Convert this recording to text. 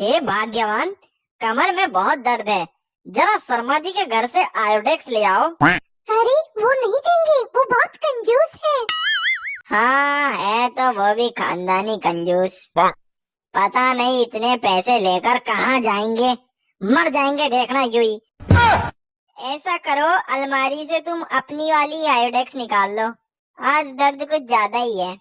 हे भाग्यवान, कमर में बहुत दर्द है, जरा शर्मा जी के घर से आयोडेक्स ले आओ। अरे वो नहीं देंगे, वो बहुत कंजूस है। हाँ है तो वो भी खानदानी कंजूस। पता नहीं इतने पैसे लेकर कहाँ जाएंगे, मर जाएंगे देखना यूं ही। ऐसा करो, अलमारी से तुम अपनी वाली आयोडेक्स निकाल लो, आज दर्द कुछ ज्यादा ही है।